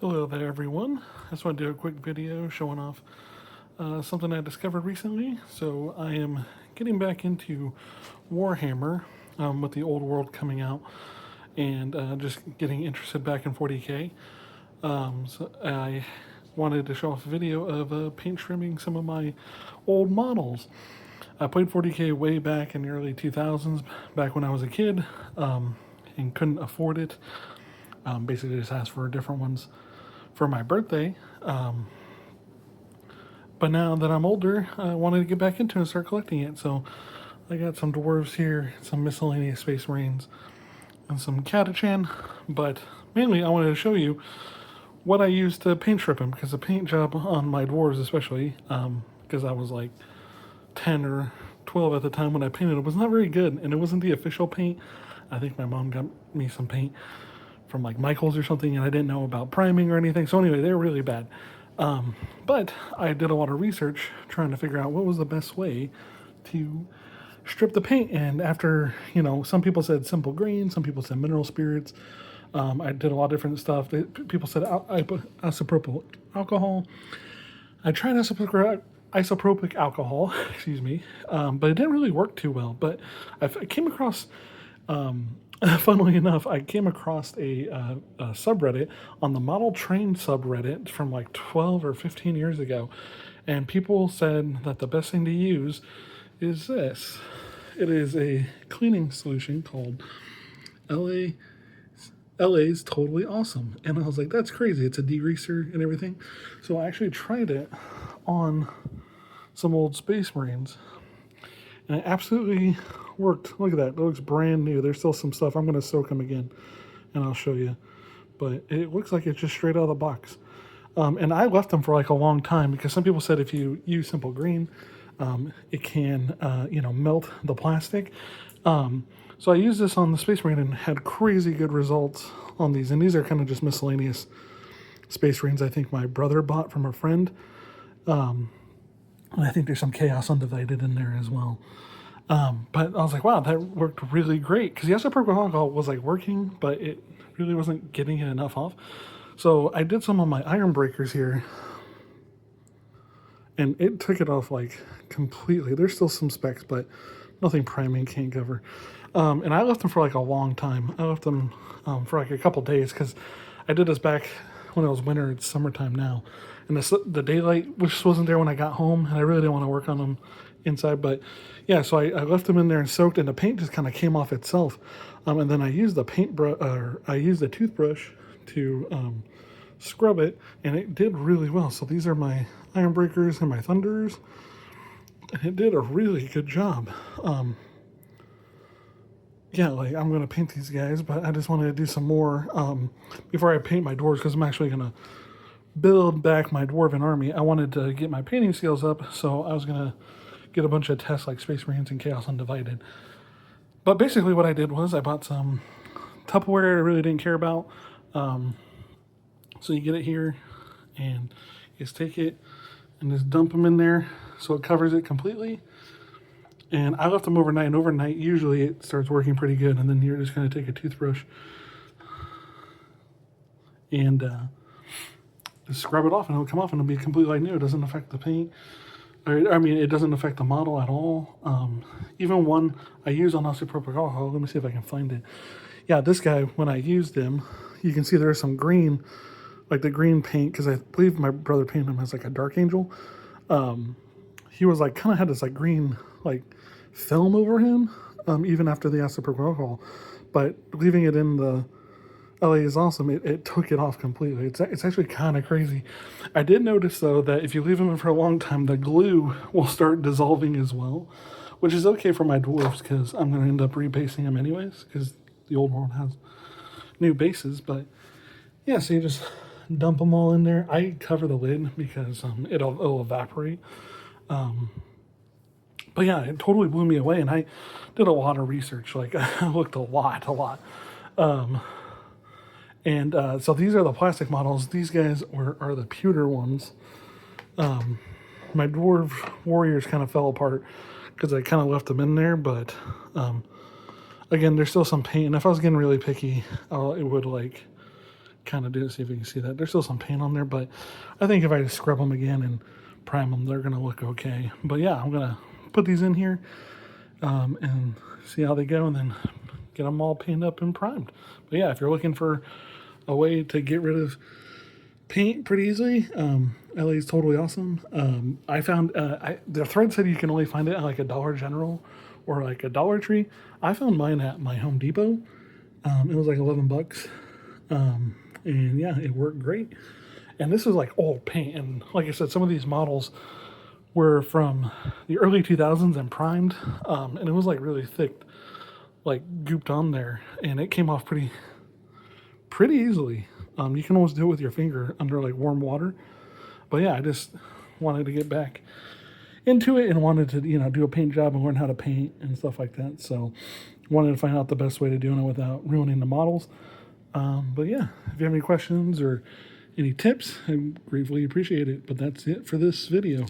Hello there everyone. I just want to do a quick video showing off something I discovered recently. So I am getting back into Warhammer with the old world coming out and just getting interested back in 40k. So I wanted to show off a video of paint trimming some of my old models. I played 40k way back in the early 2000s, back when I was a kid and couldn't afford it. Basically just asked for different ones for my birthday. But now that I'm older, I wanted to get back into it and start collecting it. So I got some dwarves here, some miscellaneous space marines, and some Catachan. But mainly I wanted to show you what I used to paint strip them, because the paint job on my dwarves especially, because I was like 10 or 12 at the time when I painted it, was not very good, and it wasn't the official paint. I think my mom got me some paint from like Michael's or something, and I didn't know about priming or anything. So anyway, they were really bad. But I did a lot of research trying to figure out what was the best way to strip the paint. And after, some people said simple green, some people said mineral spirits. I did a lot of different stuff. People said isopropyl alcohol. I tried isopropic alcohol, excuse me, but it didn't really work too well. But I came across funnily enough, I came across a subreddit on the model train subreddit from like 12 or 15 years ago, and people said that the best thing to use is this. It is a cleaning solution called LA's Totally Awesome. And I was like, that's crazy. It's a degreaser and everything. So I actually tried it on some old Space Marines, and it absolutely worked. Look at that. It looks brand new. There's still some stuff. I'm going to soak them again, and I'll show you. But it looks like it's just straight out of the box. And I left them for like a long time, because some people said if you use simple green, it can, melt the plastic. So I used this on the Space Marine and had crazy good results on these. And these are kind of just miscellaneous Space Marines I think my brother bought from a friend. And I think there's some Chaos Undivided in there as well. But I was like, wow, that worked really great, because the isopropyl alcohol was like working, but it really wasn't getting it enough off. So I did some on my iron breakers here, and it took it off like completely. There's still some specks, but nothing priming can't cover. And I left them for like a long time. I left them for like a couple days, because I did this back when it was winter. It's summertime now, and the daylight just wasn't there when I got home, and I really didn't want to work on them inside. But yeah, so I left them in there and soaked, and the paint just kind of came off itself. And then I used the I used a toothbrush to scrub it, and it did really well. So these are my iron breakers and my thunders, and it did a really good job. Yeah, like I'm gonna paint these guys, but I just wanted to do some more before I paint my dwarves, because I'm actually gonna build back my dwarven army. I wanted to get my painting skills up, so I was gonna get a bunch of tests like Space Marines and Chaos Undivided. But basically what I did was I bought some Tupperware I really didn't care about. So you get it here, and you just take it and just dump them in there so it covers it completely. And I left them overnight, and overnight usually it starts working pretty good. And then you're just going to take a toothbrush and just scrub it off, and it'll come off, and it'll be completely like new. It doesn't affect the paint. It doesn't affect the model at all. Even one I use on isopropyl alcohol. Let me see if I can find it. Yeah, this guy, when I used him, you can see there's some green, like the green paint, because I believe my brother painted him as like a dark angel. He was like, kind of had this like green, like film over him, even after the isopropyl alcohol. But leaving it in the LA is awesome. It took it off completely. It's actually kind of crazy. I did notice though that if you leave them in for a long time, the glue will start dissolving as well, which is okay for my dwarves, because I'm going to end up rebasing them anyways, because the old world has new bases. But yeah, so you just dump them all in there. I cover the lid because it'll evaporate. But yeah, it totally blew me away, and I did a lot of research. Like I looked a lot. So these are the plastic models. These guys are the pewter ones. My dwarf warriors kind of fell apart because I kind of left them in there, but again, there's still some paint, and if I was getting really picky, it would like kind of do it, see if you can see that. There's still some paint on there, but I think if I just scrub them again and prime them, they're going to look okay. But yeah, I'm going to put these in here and see how they go, and then get them all painted up and primed. But yeah, if you're looking for a way to get rid of paint pretty easily, LA is totally awesome. I found the thread said you can only find it at like a Dollar General or like a Dollar Tree. I found mine at my Home Depot. It was like $11, and yeah, it worked great. And this is like old paint, and like I said, some of these models were from the early 2000s and primed, and it was like really thick, like gooped on there, and it came off pretty easily. You can almost do it with your finger under like warm water. But yeah, I just wanted to get back into it and wanted to, do a paint job and learn how to paint and stuff like that. So wanted to find out the best way to doing it without ruining the models. But yeah, if you have any questions or any tips, I gratefully appreciate it. But that's it for this video.